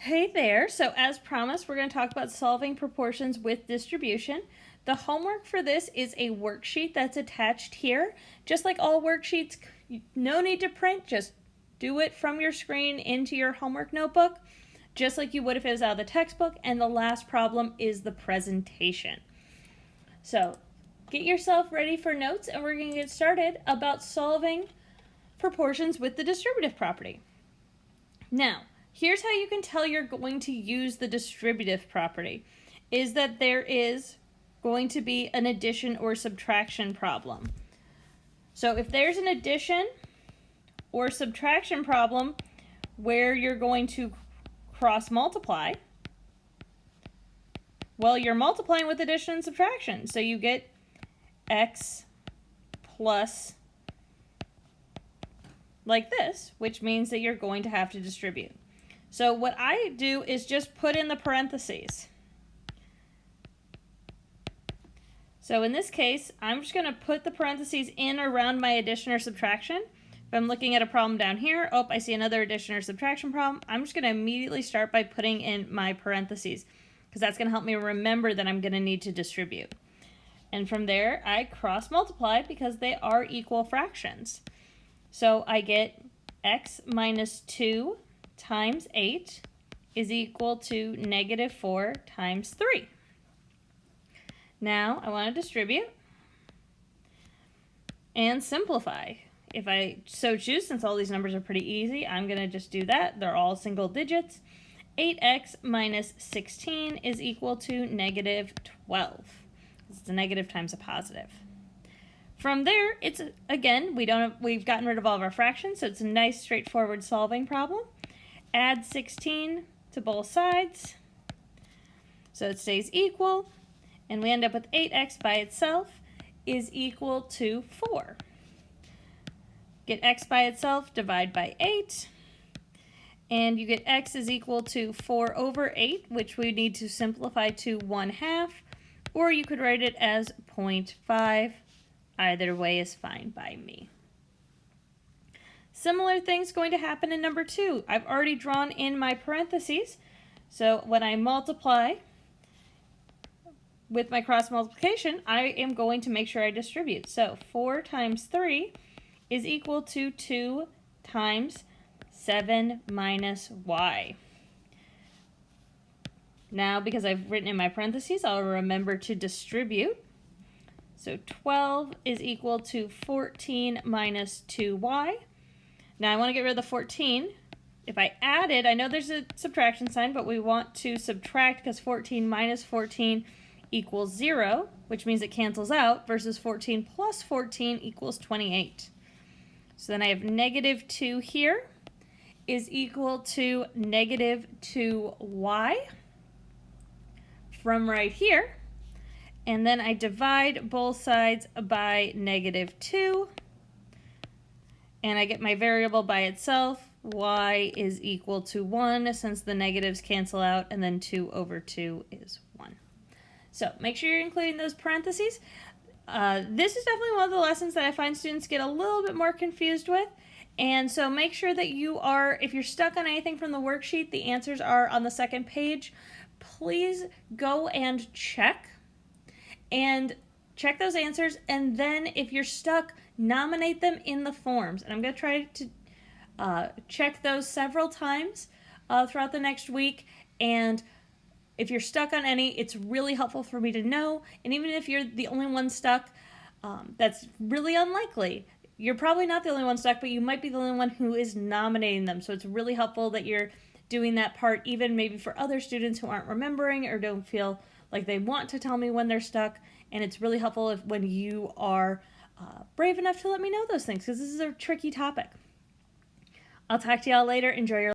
Hey there. So as promised, we're going to talk about solving proportions with distribution. The homework for this is a worksheet that's attached here. Just like all worksheets, no need to print, just do it from your screen into your homework notebook, just like you would if it was out of the textbook. And the last problem is the presentation. So get yourself ready for notes, and we're going to get started about solving proportions with the distributive property. Now, here's how you can tell you're going to use the distributive property, is that there is going to be an addition or subtraction problem. So if there's an addition or subtraction problem where you're going to cross multiply, well, you're multiplying with addition and subtraction. So you get x plus like this, which means that you're going to have to distribute. So what I do is just put in the parentheses. So in this case, I'm just going to put the parentheses in around my addition or subtraction. If I'm looking at a problem down here, oh, I see another addition or subtraction problem, I'm just going to immediately start by putting in my parentheses, because that's going to help me remember that I'm going to need to distribute. And from there, I cross multiply because they are equal fractions. So I get x minus 2 times 8 is equal to negative 4 times 3. Now I want to distribute and simplify. If I so choose, since all these numbers are pretty easy, I'm going to just do that. They're all single digits. 8x minus 16 is equal to negative 12. It's a negative times a positive. From there, it's again, we've gotten rid of all of our fractions, so it's a nice straightforward solving problem. Add 16 to both sides, so it stays equal, and we end up with 8x by itself is equal to 4. Get x by itself, divide by 8, and you get x is equal to 4 over 8, which we need to simplify to 1/2, or you could write it as 0.5. Either way is fine by me. Similar thing's going to happen in number 2. I've already drawn in my parentheses, so when I multiply with my cross multiplication, I am going to make sure I distribute. So 4 times 3 is equal to 2 times 7 minus y. Now, because I've written in my parentheses, I'll remember to distribute. So 12 is equal to 14 minus 2y. Now I want to get rid of the 14. If I add it, I know there's a subtraction sign, but we want to subtract because 14 minus 14 equals 0, which means it cancels out, versus 14 plus 14 equals 28. So then I have negative 2 here is equal to negative 2y from right here. And then I divide both sides by negative 2. And I get my variable by itself. Y is equal to 1 since the negatives cancel out. And then 2 over 2 is 1. So make sure you're including those parentheses. This is definitely one of the lessons that I find students get a little bit more confused with. And so make sure that you are, if you're stuck on anything from the worksheet, the answers are on the second page. Please go and check those answers, and then if you're stuck, nominate them in the forms. And I'm going to try to check those several times throughout the next week, and if you're stuck on any, it's really helpful for me to know. And even if you're the only one stuck, that's really unlikely. You're probably not the only one stuck, but you might be the only one who is nominating them. So it's really helpful that you're doing that part, even maybe for other students who aren't remembering or don't feel like they want to tell me when they're stuck. And it's really helpful when you are brave enough to let me know those things, because this is a tricky topic. I'll talk to y'all later. Enjoy your